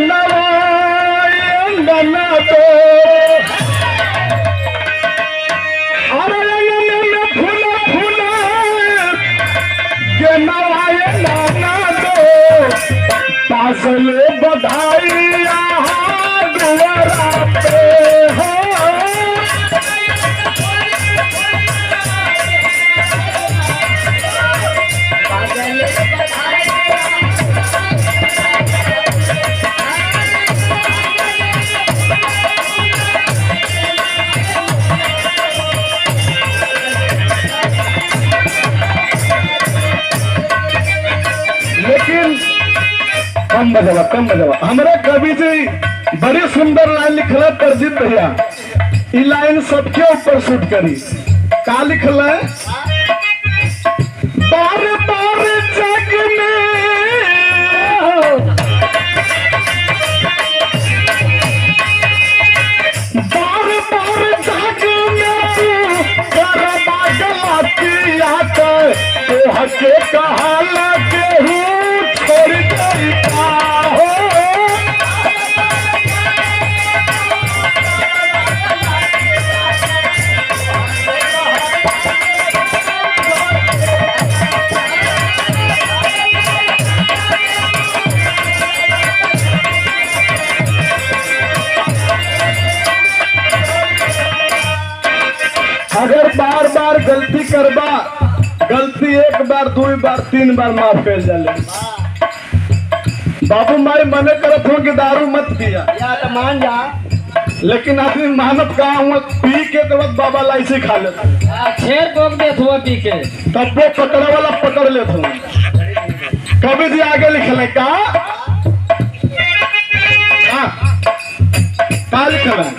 नवायंगना तो अरे फूला फूला ये नवायंगना तो पासल बधाई दुआरा पे हो कम बजावा हमारे कवि जी बड़ी सुंदर लाइन लिखल प्रदीप भैया ई लाइन सबके ऊपर शूट करी का लिखल है बार बार जग में बार बार जग में करबा गलतिया तो हके कहाला के हूँ छोड़ गई हो अगर बार बार गलती करबा गलती एक बार दो बार तीन बार माफ कर जाले बाबू माई मने करत हो कि दारू मत पिया या तो मान जा लेकिन आदमी मानत का हुआ पी के तो बाबा लाइसे खा लेता छेर पोक देत हुआ पी के तब वो पकड़ा वाला पकड़ लेता हूँ कभी भी आगे लिखल है का लिखल है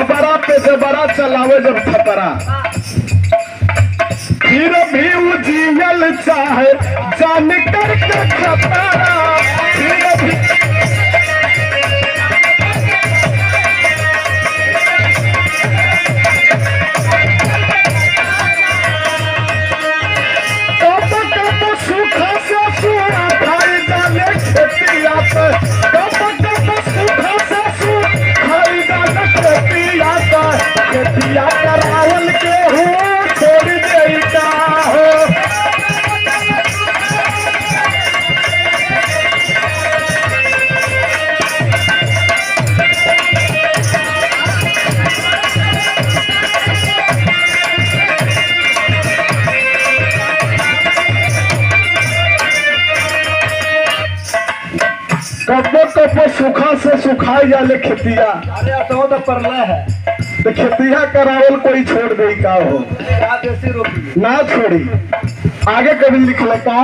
बड़ा पे से बड़ा चलावे जब खतरा फिर भी उजियल चाहे जान करके खतरा फिर भी कब सूखा से सूखा खाई जाने खेतिया पे कब सूखा से सूखा खाई जाने खेतिया का खेतिया करावल के हूँ छोड़ देता हो कब्बो सूखा से सुखाई जाले खेतिया अरे तो परला है तो खेतिया करावल कोई छोड़ दे का हो देसी रोटी ना छोड़ी आगे कभी लिखल का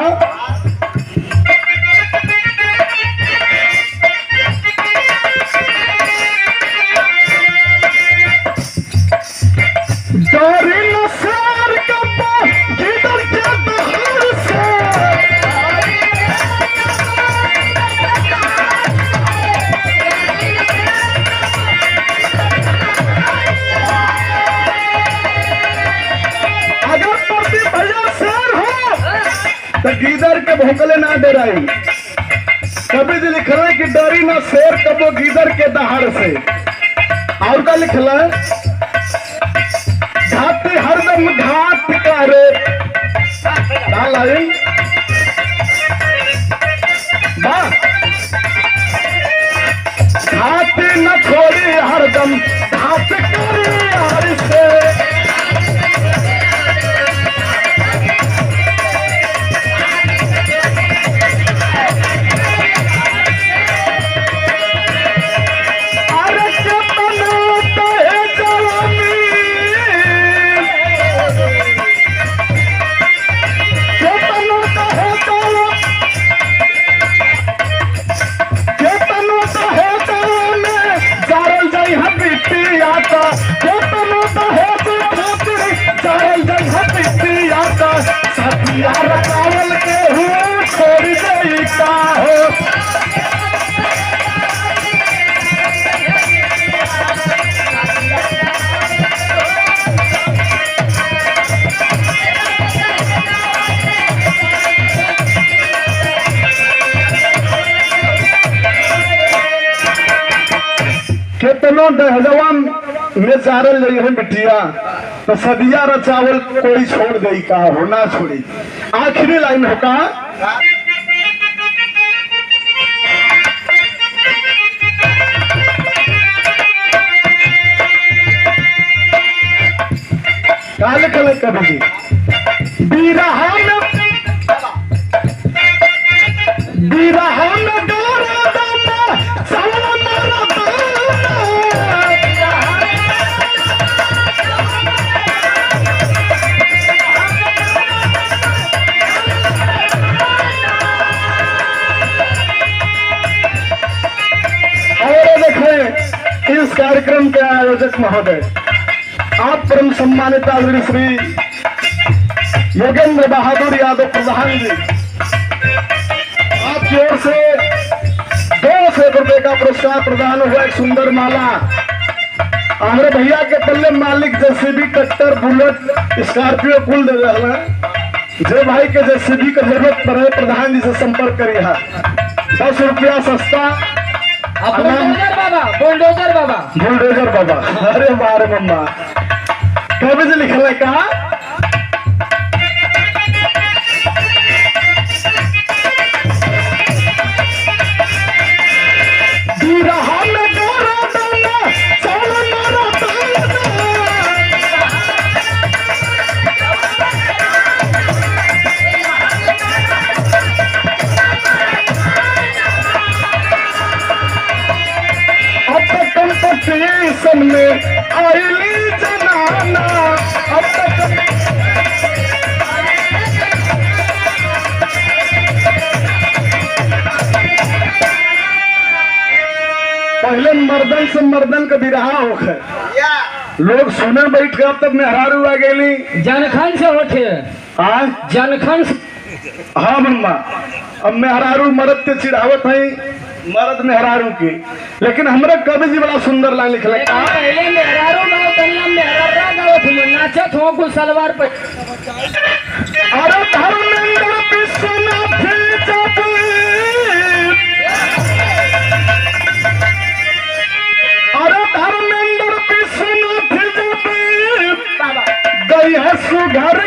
डोरी न सार कब्बो गिदर के दहाड़ से तो गीदर के भोकले ना डराई कभी भी लिखल है कि डरी ना शेर कबो गीदर के दहाड़ से और का लिखल है घाटी हरदम घाट करे लाइन घाटी न छोड़ी हरदम घाट करे हर से Yeah. दोनों दहजवा में चारल रही है बिटिया तो सदिया रचावल कोई छोड़ गई का हो ना छोड़ी। आखिरी लाइन हो का काले कले कभी बीरहा में डोरा दाना साला मारा दाना। और देखें इस कार्यक्रम के आयोजक महोदय आप परम सम्मानित आदरणीय श्री योगेंद्र बहादुर यादव प्रधान जी, आपकी ओर से 200 रुपए का पुरस्कार प्रदान हुआ। एक सुंदर माला हमारे भैया के पल्ले मालिक जेसीबी ट्रैक्टर बुलेट स्कॉर्पियो कुल दे रहे हैं। जे भाई के जेसीबी का जरूरत पड़े प्रधान जी से संपर्क करिए। 10 रुपया सस्ता बुलडोजर बाबा बुलडोजर बाबा। अरे बारे मम्मा कभी से लिखल है का में आईली जनाना अब तक पहले मर्दन से मर्दन का बिरहा होखे लोग सुने बैठ के अब तक मेहरारू आ गई जनखन से होते जनखन हाँ मम्मा अब मेहरारू मर्द के चिढ़ावत है मर्द मेहरारू की। लेकिन हमरे कवि जी बड़ा सुंदर लाइन लिखल है पहले मेहरारू गाँव तनिया मेहरारा गाँव थी नाचत हो कुल सलवार पर। अरे धर्मेंद्र विश्वनाथ जब अरे धर्मेंद्र विश्वनाथ जब गई है सुघर